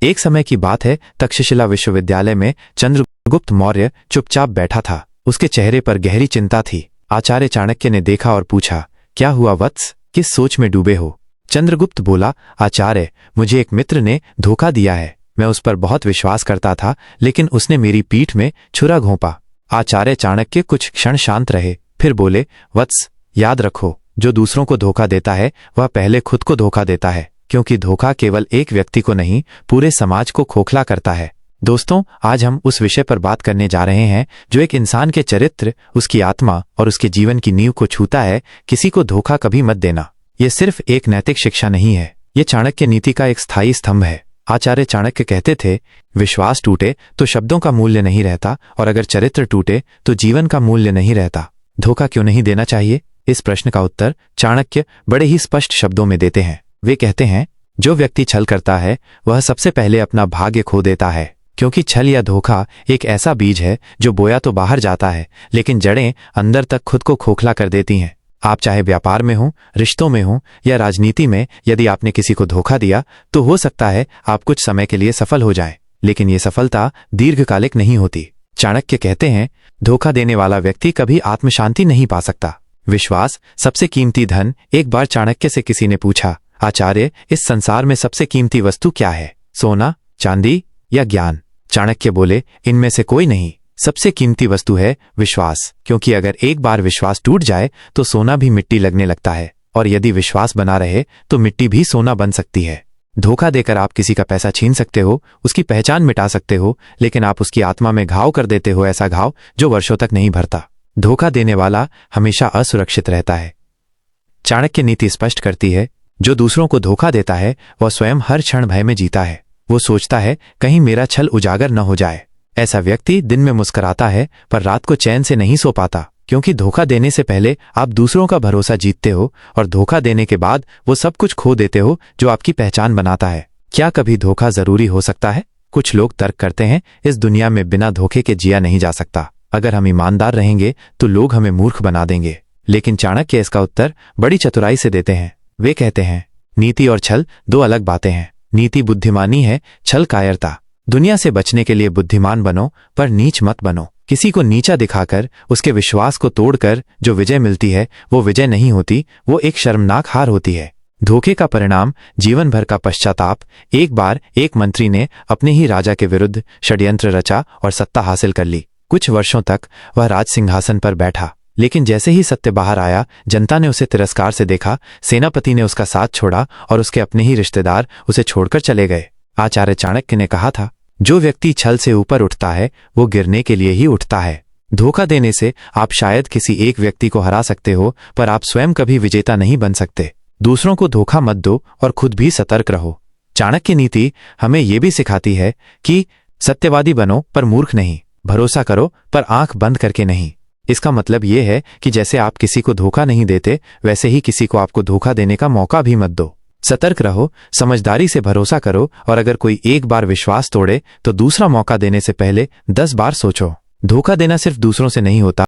एक समय की बात है, तक्षशिला विश्वविद्यालय में चंद्रगुप्त मौर्य चुपचाप बैठा था। उसके चेहरे पर गहरी चिंता थी। आचार्य चाणक्य ने देखा और पूछा, क्या हुआ वत्स, किस सोच में डूबे हो? चंद्रगुप्त बोला, आचार्य, मुझे एक मित्र ने धोखा दिया है। मैं उस पर बहुत विश्वास करता था, लेकिन उसने मेरी पीठ में छुरा घोंपा। आचार्य चाणक्य कुछ क्षण शांत रहे, फिर बोले, वत्स, याद रखो, जो दूसरों को धोखा देता है वह पहले खुद को धोखा देता है, क्योंकि धोखा केवल एक व्यक्ति को नहीं, पूरे समाज को खोखला करता है। दोस्तों, आज हम उस विषय पर बात करने जा रहे हैं जो एक इंसान के चरित्र, उसकी आत्मा और उसके जीवन की नींव को छूता है। किसी को धोखा कभी मत देना। ये सिर्फ एक नैतिक शिक्षा नहीं है, ये चाणक्य नीति का एक स्थायी स्तंभ है। आचार्य चाणक्य कहते थे, विश्वास टूटे तो शब्दों का मूल्य नहीं रहता, और अगर चरित्र टूटे तो जीवन का मूल्य नहीं रहता। धोखा क्यों नहीं देना चाहिए? इस प्रश्न का उत्तर चाणक्य बड़े ही स्पष्ट शब्दों में देते हैं। वे कहते हैं, जो व्यक्ति छल करता है वह सबसे पहले अपना भाग्य खो देता है, क्योंकि छल या धोखा एक ऐसा बीज है जो बोया तो बाहर जाता है, लेकिन जड़ें अंदर तक खुद को खोखला कर देती हैं। आप चाहे व्यापार में हो, रिश्तों में हो या राजनीति में, यदि आपने किसी को धोखा दिया तो हो सकता है आप कुछ समय के लिए सफल हो जाएं, लेकिन ये सफलता दीर्घकालिक नहीं होती। चाणक्य कहते हैं, धोखा देने वाला व्यक्ति कभी आत्मशांति नहीं पा सकता। विश्वास सबसे कीमती धन। एक बार चाणक्य से किसी ने पूछा, आचार्य, इस संसार में सबसे कीमती वस्तु क्या है? सोना, चांदी या ज्ञान? चाणक्य बोले, इनमें से कोई नहीं। सबसे कीमती वस्तु है विश्वास, क्योंकि अगर एक बार विश्वास टूट जाए तो सोना भी मिट्टी लगने लगता है, और यदि विश्वास बना रहे तो मिट्टी भी सोना बन सकती है। धोखा देकर आप किसी का पैसा छीन सकते हो, उसकी पहचान मिटा सकते हो, लेकिन आप उसकी आत्मा में घाव कर देते हो, ऐसा घाव जो वर्षों तक नहीं भरता। धोखा देने वाला हमेशा असुरक्षित रहता है। चाणक्य नीति स्पष्ट करती है, जो दूसरों को धोखा देता है वह स्वयं हर क्षण भय में जीता है। वो सोचता है, कहीं मेरा छल उजागर न हो जाए। ऐसा व्यक्ति दिन में मुस्कुराता है पर रात को चैन से नहीं सो पाता, क्योंकि धोखा देने से पहले आप दूसरों का भरोसा जीतते हो, और धोखा देने के बाद वो सब कुछ खो देते हो जो आपकी पहचान बनाता है। क्या कभी धोखा जरूरी हो सकता है? कुछ लोग तर्क करते हैं, इस दुनिया में बिना धोखे के जिया नहीं जा सकता। अगर हम ईमानदार रहेंगे तो लोग हमें मूर्ख बना देंगे। लेकिन चाणक्य इसका उत्तर बड़ी चतुराई से देते हैं। वे कहते हैं, नीति और छल दो अलग बातें हैं। नीति बुद्धिमानी है, छल कायरता। दुनिया से बचने के लिए बुद्धिमान बनो, पर नीच मत बनो। किसी को नीचा दिखाकर, उसके विश्वास को तोड़कर जो विजय मिलती है वो विजय नहीं होती, वो एक शर्मनाक हार होती है। धोखे का परिणाम जीवन भर का पश्चाताप। एक बार एक मंत्री ने अपने ही राजा के विरुद्ध षड्यंत्र रचा और सत्ता हासिल कर ली। कुछ वर्षों तक वह राज सिंहासन पर बैठा, लेकिन जैसे ही सत्य बाहर आया, जनता ने उसे तिरस्कार से देखा। सेनापति ने उसका साथ छोड़ा और उसके अपने ही रिश्तेदार उसे छोड़कर चले गए। आचार्य चाणक्य ने कहा था, जो व्यक्ति छल से ऊपर उठता है वो गिरने के लिए ही उठता है। धोखा देने से आप शायद किसी एक व्यक्ति को हरा सकते हो, पर आप स्वयं कभी विजेता नहीं बन सकते। दूसरों को धोखा मत दो और खुद भी सतर्क रहो। चाणक्य नीति हमें ये भी सिखाती है कि सत्यवादी बनो पर मूर्ख नहीं, भरोसा करो पर आंख बंद करके नहीं। इसका मतलब ये है कि जैसे आप किसी को धोखा नहीं देते, वैसे ही किसी को आपको धोखा देने का मौका भी मत दो। सतर्क रहो, समझदारी से भरोसा करो, और अगर कोई एक बार विश्वास तोड़े तो दूसरा मौका देने से पहले 10 बार सोचो। धोखा देना सिर्फ दूसरों से नहीं होता,